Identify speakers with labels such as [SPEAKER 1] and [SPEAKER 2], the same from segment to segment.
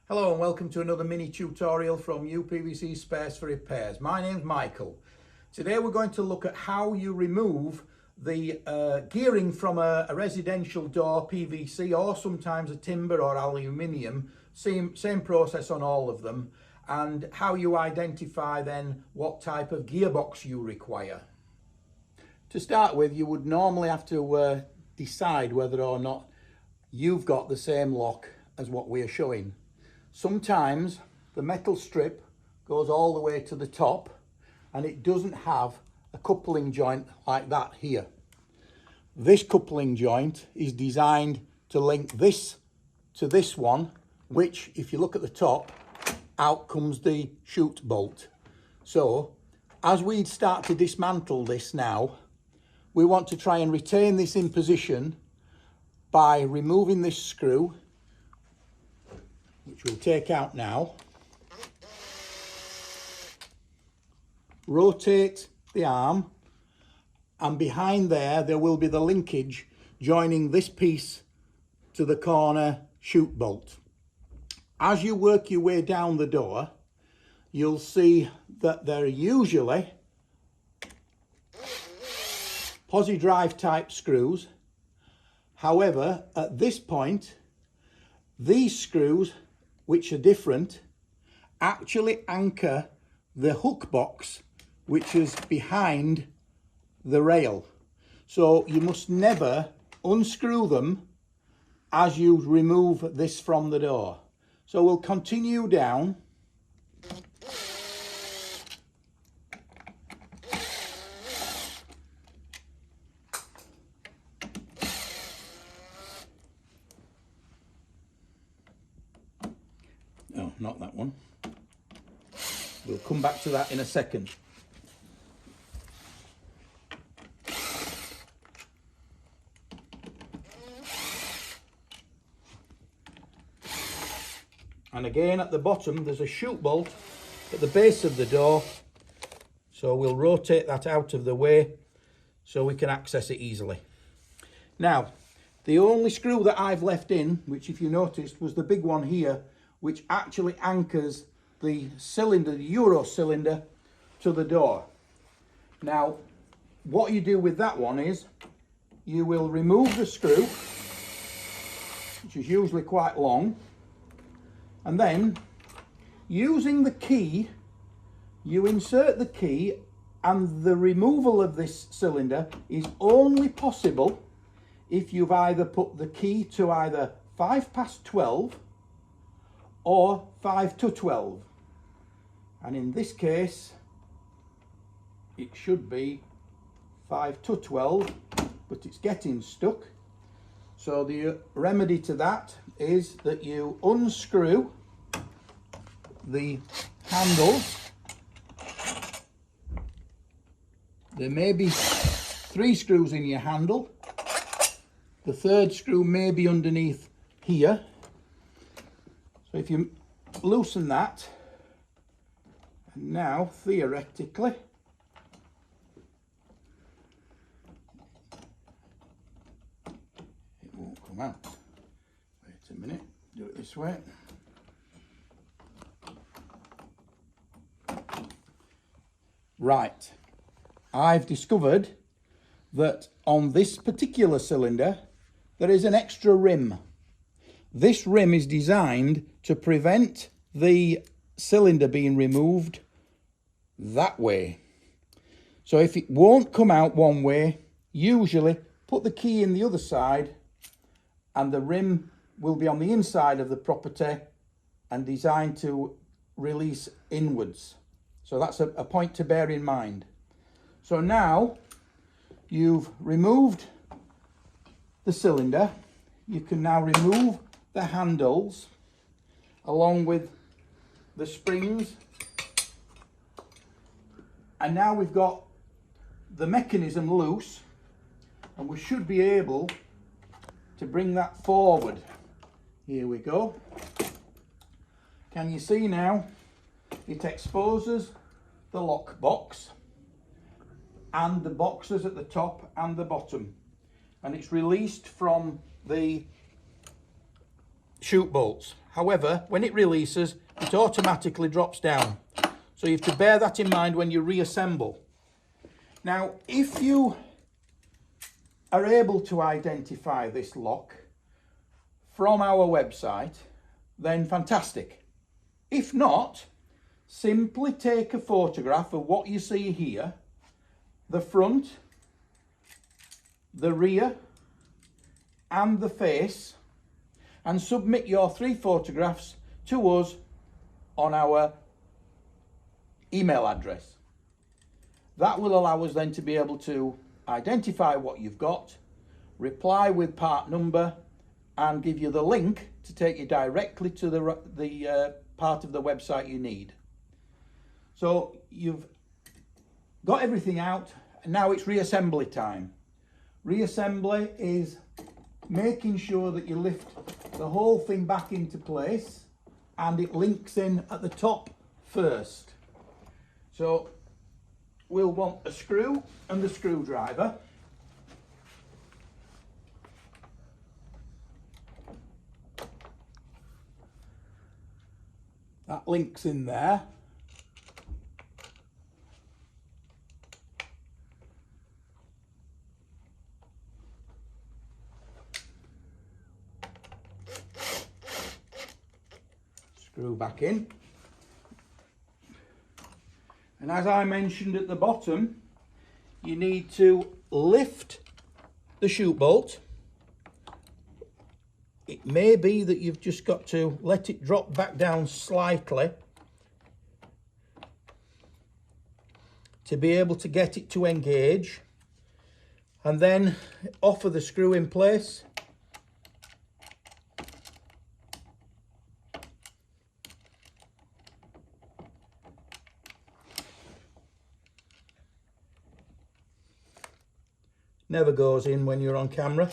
[SPEAKER 1] Hello and welcome to another mini tutorial from UPVC Spares for Repairs. My name's Michael. Today we're going to look at how you remove the gearing from a residential door, PVC, or sometimes a timber or aluminium. Same process on all of them, and how you identify then what type of gearbox you require. To start with, you would normally have to decide whether or not you've got the same lock as what we are showing. Sometimes the metal strip goes all the way to the top and it doesn't have a coupling joint like that here. This coupling joint is designed to link this to this one, which, if you look at the top, out comes the chute bolt. So as we start to dismantle this now, we want to try and retain this in position by removing this screw, which we'll take out now. Rotate the arm, and behind there will be the linkage joining this piece to the corner chute bolt. As you work your way down the door, you'll see that there are usually posi drive type screws. However, at this point, these screws, which are different, actually anchor the hook box which is behind the rail. So you must never unscrew them as you remove this from the door. So we'll continue down. No, not that one. We'll come back to that in a second. And again, at the bottom, there's a chute bolt at the base of the door. So we'll rotate that out of the way so we can access it easily. Now, the only screw that I've left in, which if you noticed was the big one here, which actually anchors the cylinder, the Euro cylinder, to the door. Now, what you do with that one is you will remove the screw, which is usually quite long, and then using the key, you insert the key, and the removal of this cylinder is only possible if you've either put the key to either 5 past 12 or 5 to 12. And in this case, it should be 5 to 12, but it's getting stuck. So the remedy to that is that you unscrew the handles. There may be 3 screws in your handle. The third screw may be underneath here. So if you loosen that, and now theoretically it won't come out. Wait a minute, do it this way. Right, I've discovered that on this particular cylinder there is an extra rim. This rim is designed to prevent the cylinder being removed that way. So if it won't come out one way, usually put the key in the other side and the rim will be on the inside of the property and designed to release inwards. So that's a point to bear in mind. So now you've removed the cylinder, you can now remove the handles along with the springs, and now we've got the mechanism loose, and we should be able to bring that forward. Here we go. Can you see now? It exposes the lock box and the boxes at the top and the bottom, and it's released from the chute bolts. However, when it releases, it automatically drops down. So you have to bear that in mind when you reassemble. Now, if you are able to identify this lock from our website, then fantastic. If not, simply take a photograph of what you see here, the front, the rear, and the face, and submit your 3 photographs to us on our email address. That will allow us then to be able to identify what you've got, reply with part number, and give you the link to take you directly to the part of the website you need. So you've got everything out, and now it's reassembly time. Reassembly is making sure that you lift the whole thing back into place and it links in at the top first. So we'll want a screw and the screwdriver. That links in there. Screw back in. And as I mentioned at the bottom, you need to lift the chute bolt. It may be that you've just got to let it drop back down slightly to be able to get it to engage, and then offer the screw in place. Never goes in when you're on camera.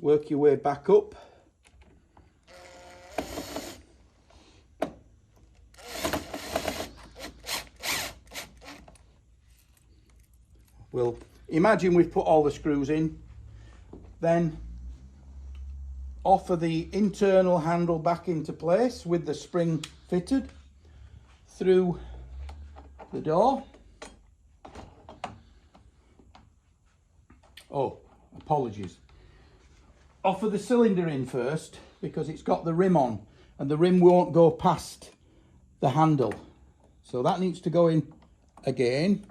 [SPEAKER 1] Work your way back up. We'll imagine we've put all the screws in, then offer the internal handle back into place with the spring fitted through the door. Oh, apologies. Offer the cylinder in first because it's got the rim on and the rim won't go past the handle. So that needs to go in again.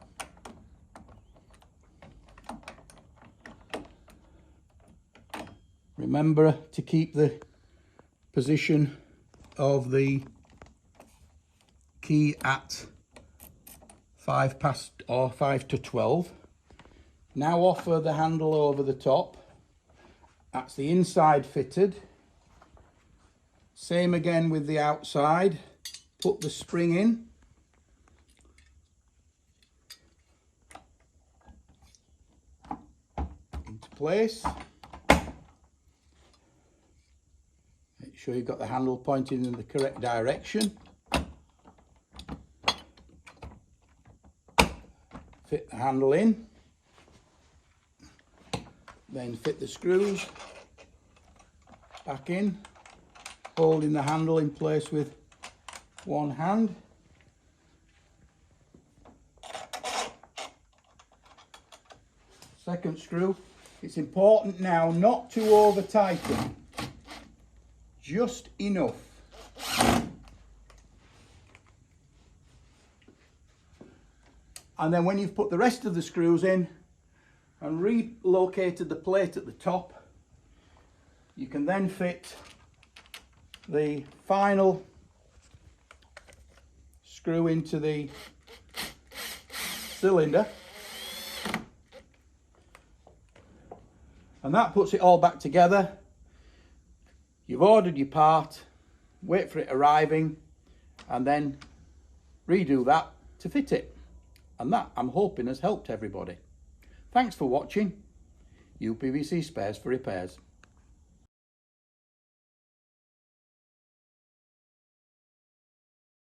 [SPEAKER 1] Remember to keep the position of the key at 5 past or 5 to 12. Now offer the handle over the top. That's the inside fitted. Same again with the outside. Put the spring in. Into place. Make sure you've got the handle pointing in the correct direction. Fit the handle in. Then fit the screws back in, holding the handle in place with one hand. Second screw. It's important now not to over tighten, just enough. And then when you've put the rest of the screws in and relocated the plate at the top, you can then fit the final screw into the cylinder, and that puts it all back together. You've ordered your part, wait for it arriving, and then redo that to fit it. And that, I'm hoping, has helped everybody. Thanks for watching. UPVC Spares for Repairs.